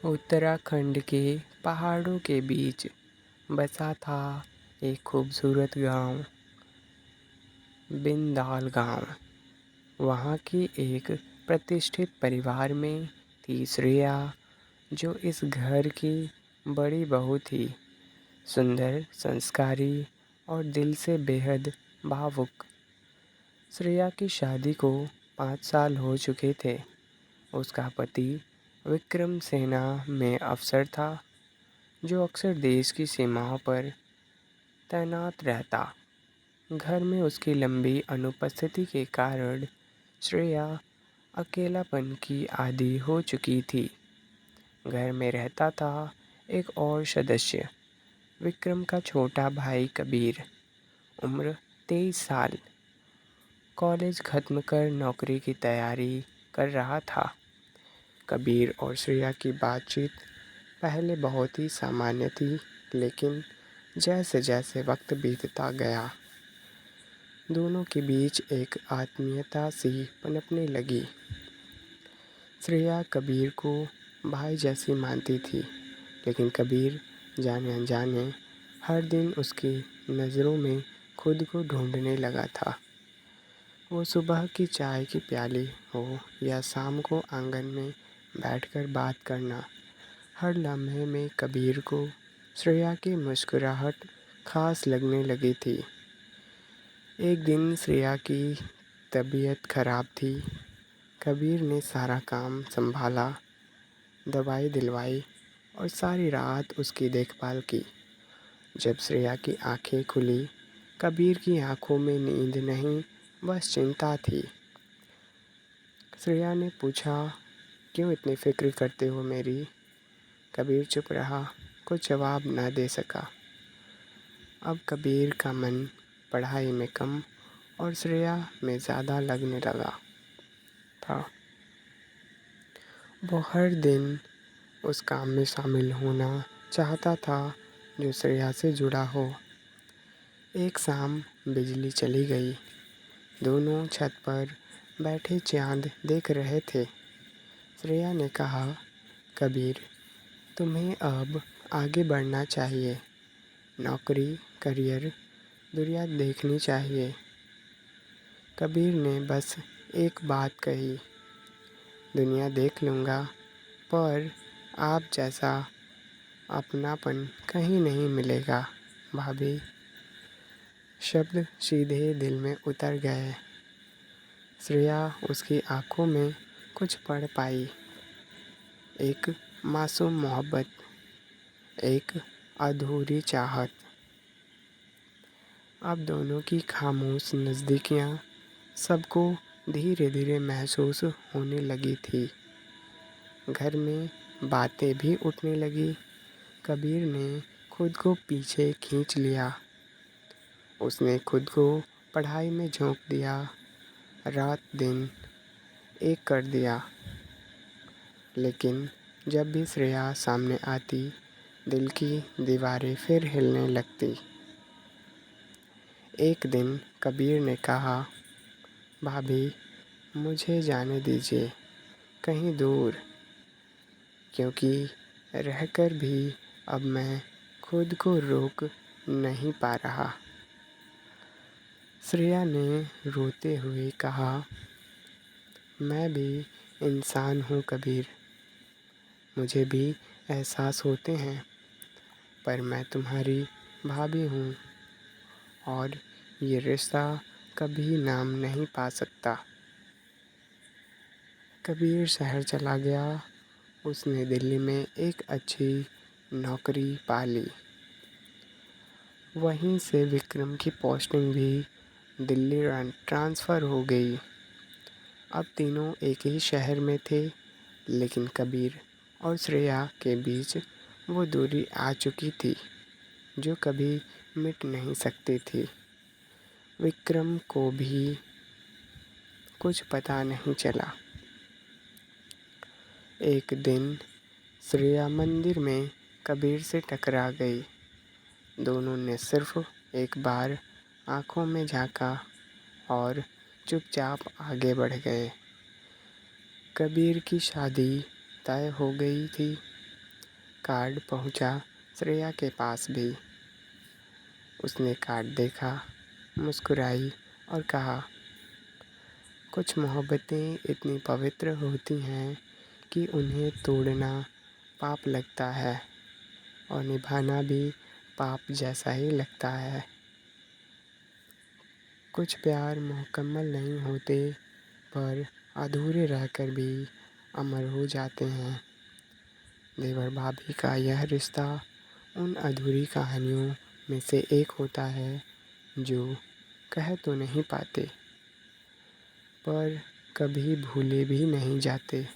उत्तराखंड के पहाड़ों के बीच बसा था एक खूबसूरत गांव, बिंदाल गांव। वहाँ की एक प्रतिष्ठित परिवार में थी श्रेया, जो इस घर की बड़ी बहू थी। सुंदर, संस्कारी और दिल से बेहद भावुक। श्रेया की शादी को 5 साल हो चुके थे। उसका पति विक्रम सेना में अफसर था, जो अक्सर देश की सीमाओं पर तैनात रहता। घर में उसकी लंबी अनुपस्थिति के कारण श्रेया अकेलापन की आदी हो चुकी थी। घर में रहता था एक और सदस्य, विक्रम का छोटा भाई कबीर, उम्र 23 साल। कॉलेज खत्म कर नौकरी की तैयारी कर रहा था। कबीर और श्रेया की बातचीत पहले बहुत ही सामान्य थी, लेकिन जैसे जैसे वक्त बीतता गया, दोनों के बीच एक आत्मीयता सी पनपने लगी। श्रेया कबीर को भाई जैसी मानती थी, लेकिन कबीर जाने अनजाने हर दिन उसकी नज़रों में खुद को ढूंढने लगा था। वो सुबह की चाय की प्याली हो या शाम को आंगन में बैठकर बात करना, हर लम्हे में कबीर को श्रेया की मुस्कुराहट खास लगने लगी थी। एक दिन श्रेया की तबीयत खराब थी। कबीर ने सारा काम संभाला, दवाई दिलवाई और सारी रात उसकी देखभाल की। जब श्रेया की आंखें खुली, कबीर की आंखों में नींद नहीं, बस चिंता थी। श्रेया ने पूछा, क्यों इतनी फिक्र करते हो मेरी? कबीर चुप रहा, कुछ जवाब न दे सका। अब कबीर का मन पढ़ाई में कम और श्रेया में ज़्यादा लगने लगा था। वो हर दिन उस काम में शामिल होना चाहता था जो श्रेया से जुड़ा हो। एक शाम बिजली चली गई। दोनों छत पर बैठे चांद देख रहे थे। श्रेया ने कहा, कबीर, तुम्हें अब आगे बढ़ना चाहिए। नौकरी, करियर, दुनिया देखनी चाहिए। कबीर ने बस एक बात कही, दुनिया देख लूँगा, पर आप जैसा अपनापन कहीं नहीं मिलेगा भाभी। शब्द सीधे दिल में उतर गए। श्रेया उसकी आंखों में कुछ पढ़ पाई, एक मासूम मोहब्बत, एक अधूरी चाहत। अब दोनों की खामोश नज़दीकियाँ सबको धीरे धीरे महसूस होने लगी थी। घर में बातें भी उठने लगी। कबीर ने खुद को पीछे खींच लिया। उसने खुद को पढ़ाई में झोंक दिया, रात दिन एक कर दिया। लेकिन जब भी श्रेया सामने आती, दिल की दीवारें फिर हिलने लगती। एक दिन कबीर ने कहा, भाभी, मुझे जाने दीजिए कहीं दूर, क्योंकि रहकर भी अब मैं खुद को रोक नहीं पा रहा। श्रेया ने रोते हुए कहा, मैं भी इंसान हूँ कबीर, मुझे भी एहसास होते हैं, पर मैं तुम्हारी भाभी हूँ और ये रिश्ता कभी नाम नहीं पा सकता। कबीर शहर चला गया। उसने दिल्ली में एक अच्छी नौकरी पा ली। वहीं से विक्रम की पोस्टिंग भी दिल्ली ट्रांसफ़र हो गई। अब तीनों एक ही शहर में थे, लेकिन कबीर और श्रेया के बीच वो दूरी आ चुकी थी जो कभी मिट नहीं सकती थी। विक्रम को भी कुछ पता नहीं चला। एक दिन श्रेया मंदिर में कबीर से टकरा गई। दोनों ने सिर्फ एक बार आंखों में झांका और चुपचाप आगे बढ़ गए। कबीर की शादी तय हो गई थी। कार्ड पहुंचा श्रेया के पास भी। उसने कार्ड देखा, मुस्कुराई और कहा, कुछ मोहब्बतें इतनी पवित्र होती हैं कि उन्हें तोड़ना पाप लगता है और निभाना भी पाप जैसा ही लगता है। कुछ प्यार मुकम्मल नहीं होते पर अधूरे रहकर भी अमर हो जाते हैं। देवर भाभी का यह रिश्ता उन अधूरी कहानियों में से एक होता है जो कह तो नहीं पाते पर कभी भूले भी नहीं जाते।